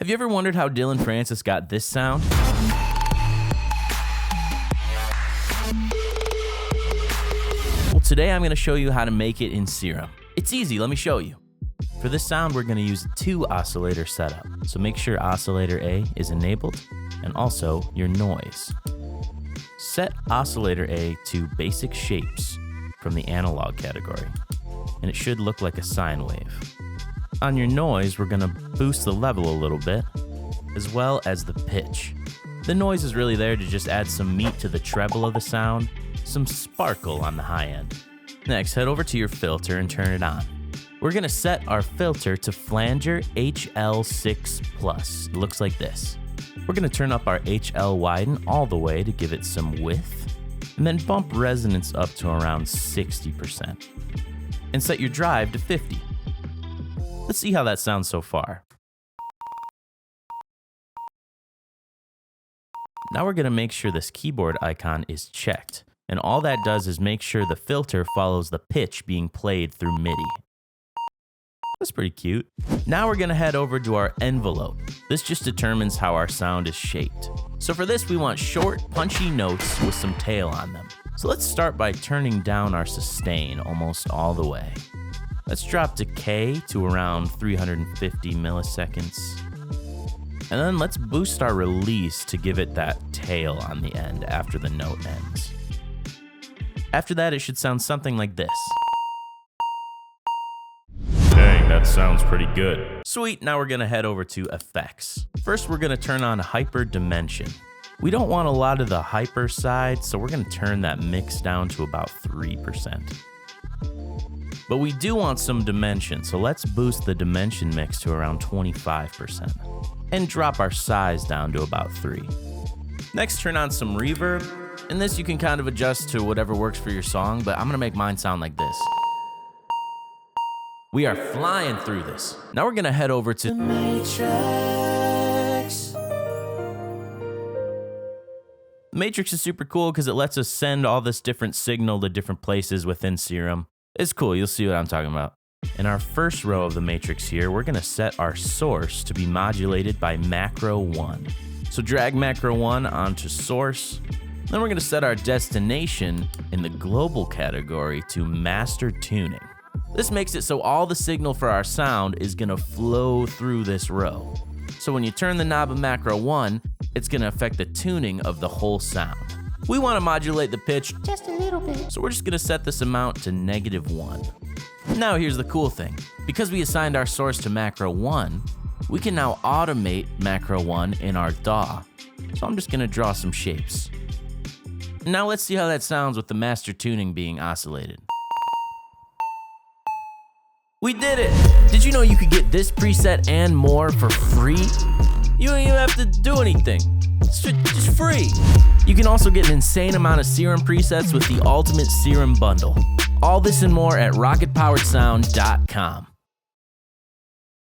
Have you ever wondered how Dillon Francis got this sound? Well, today I'm going to show you how to make it in Serum. It's easy, let me show you. For this sound, we're going to use a 2-oscillator setup. So make sure oscillator A is enabled and also your noise. Set oscillator A to basic shapes from the analog category, and it should look like a sine wave. On your noise, we're going to boost the level a little bit, as well as the pitch. The noise is really there to just add some meat to the treble of the sound, some sparkle on the high end. Next, head over to your filter and turn it on. We're going to set our filter to Flanger HL6+. It looks like this. We're going to turn up our HL widen all the way to give it some width, and then bump resonance up to around 60%. And set your drive to 50. Let's see how that sounds so far. Now we're going to make sure this keyboard icon is checked, and all that does is make sure the filter follows the pitch being played through MIDI. That's pretty cute. Now we're going to head over to our envelope. This just determines how our sound is shaped. So for this, we want short, punchy notes with some tail on them. So let's start by turning down our sustain almost all the way. Let's drop decay to around 350 milliseconds. And then let's boost our release to give it that tail on the end after the note ends. After that, it should sound something like this. Dang, that sounds pretty good. Sweet, now we're gonna head over to effects. First, we're gonna turn on hyper dimension. We don't want a lot of the hyper side, so we're gonna turn that mix down to about 3%. But we do want some dimension, so let's boost the dimension mix to around 25% and drop our size down to about 3. Next, turn on some reverb, and this you can kind of adjust to whatever works for your song, but I'm gonna make mine sound like this. We are flying through this. Now we're gonna head over to the Matrix. The Matrix is super cool because it lets us send all this different signal to different places within Serum. It's cool, you'll see what I'm talking about. In our first row of the matrix here, we're gonna set our source to be modulated by macro 1. So drag macro 1 onto source. Then we're gonna set our destination in the global category to master tuning. This makes it so all the signal for our sound is gonna flow through this row. So when you turn the knob of macro 1, it's gonna affect the tuning of the whole sound. We want to modulate the pitch just a little bit, so we're just going to set this amount to -1. Now here's the cool thing. Because we assigned our source to macro 1, we can now automate macro 1 in our DAW. So I'm just going to draw some shapes. Now let's see how that sounds with the master tuning being oscillated. We did it! Did you know you could get this preset and more for free? You don't even have to do anything. It's just free. You can also get an insane amount of Serum presets with the Ultimate Serum Bundle. All this and more at rocketpoweredsound.com.